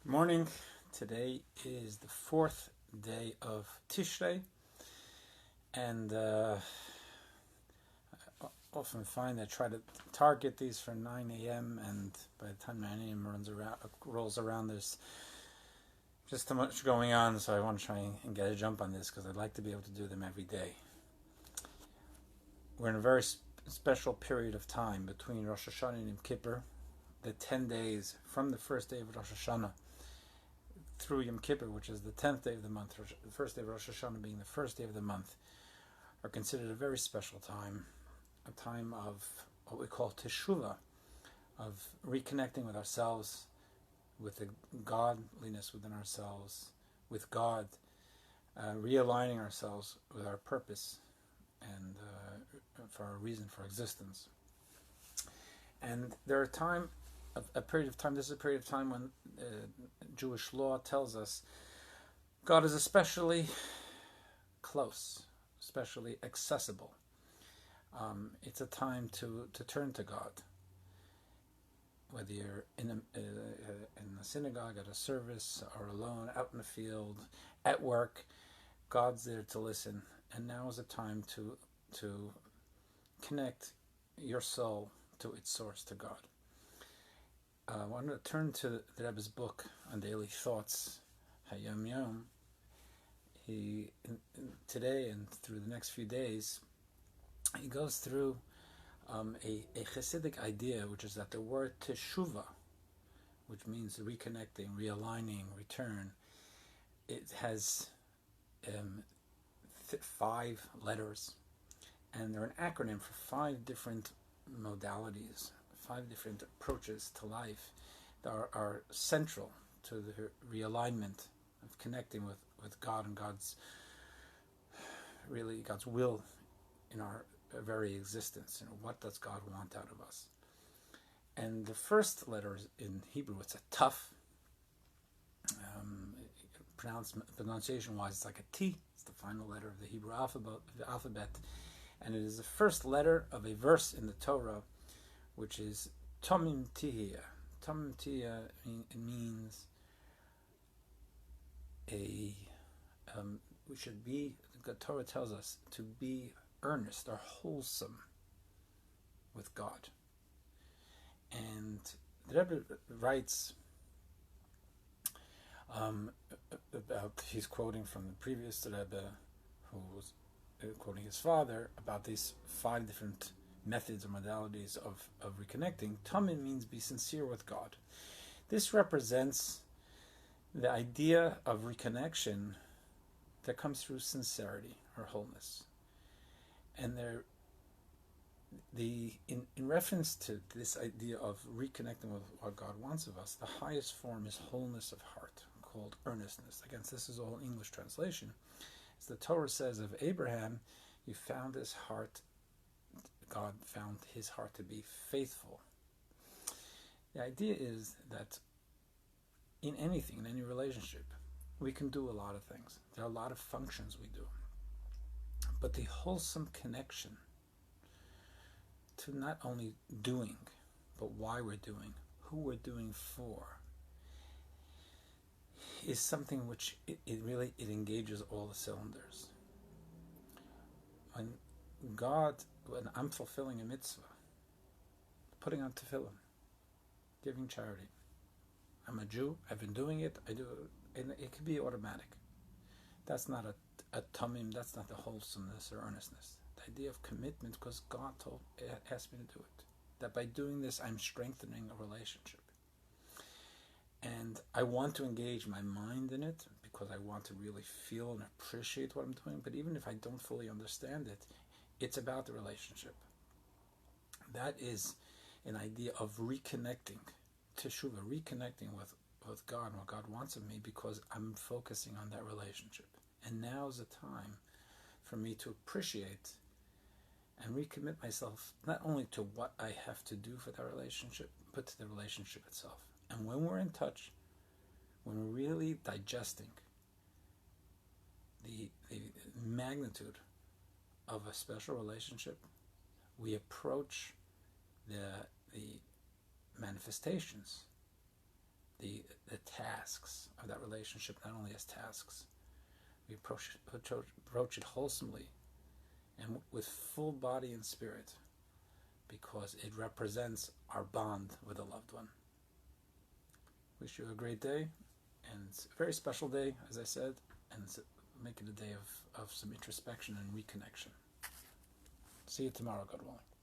Morning. Today is the fourth day of Tishrei, and I often find I try to target these for 9 a.m. and by the time 9 a.m. rolls around, there's just too much going on. So I want to try and get a jump on this because I'd like to be able to do them every day. We're in a very special period of time between Rosh Hashanah and Yom Kippur. The 10 days from the first day of Rosh Hashanah through Yom Kippur, which is the 10th day of the month, the first day of Rosh Hashanah being the first day of the month, are considered a very special time, a time of what we call teshuvah, of reconnecting with ourselves, with the godliness within ourselves, with God, realigning ourselves with our purpose and for our reason for existence. And there are a period of time. This is a period of time when Jewish law tells us God is especially close, especially accessible. It's a time to turn to God. Whether you're in a synagogue, at a service, or alone, out in the field, at work, God's there to listen. And now is a time to connect your soul to its source, to God. I want to turn to the Rebbe's book on daily thoughts, Hayom Yom. Today and through the next few days, he goes through a Hasidic idea, which is that the word teshuvah, which means reconnecting, realigning, return, it has 5 letters, and they're an acronym for 5 different modalities, 5 different approaches to life that are central to the realignment of connecting with God and God's will in our very existence. What does God want out of us? And the first letter in Hebrew, it's a tough pronunciation-wise, it's like a T. It's the final letter of the Hebrew alphabet, and it is the first letter of a verse in the Torah, which is Tomim Tihya. Tomim Tihya means we should be, the Torah tells us, to be earnest or wholesome with God. And the Rebbe writes about, he's quoting from the previous Rebbe, who was quoting his father, about these 5 different methods or modalities of reconnecting. Tamim means be sincere with God. This represents the idea of reconnection that comes through sincerity or wholeness. And in reference to this idea of reconnecting with what God wants of us, the highest form is wholeness of heart, called earnestness. Again, this is all English translation. As the Torah says of Abraham, you found his heart, God found his heart to be faithful. The idea is that in anything, in any relationship, we can do a lot of things. There are a lot of functions we do. But the wholesome connection to not only doing, but why we're doing, who we're doing for, is something which it engages all the cylinders. When I'm fulfilling a mitzvah, putting on tefillin, giving charity. I'm a Jew, I've been doing it, I do it, and it can be automatic. That's not a tamim, that's not the wholesomeness or earnestness. The idea of commitment, because God asked me to do it. That by doing this, I'm strengthening a relationship. And I want to engage my mind in it, because I want to really feel and appreciate what I'm doing. But even if I don't fully understand it, it's about the relationship. That is an idea of reconnecting, teshuvah, reconnecting with God and what God wants of me, because I'm focusing on that relationship. And now is the time for me to appreciate and recommit myself not only to what I have to do for that relationship, but to the relationship itself. And when we're in touch, when we're really digesting the magnitude of a special relationship, we approach the manifestations, the tasks of that relationship, not only as tasks. We approach it wholesomely and with full body and spirit, because it represents our bond with a loved one. Wish you a great day, and it's a very special day, as I said, and make it a day of some introspection and reconnection. See you tomorrow, God willing.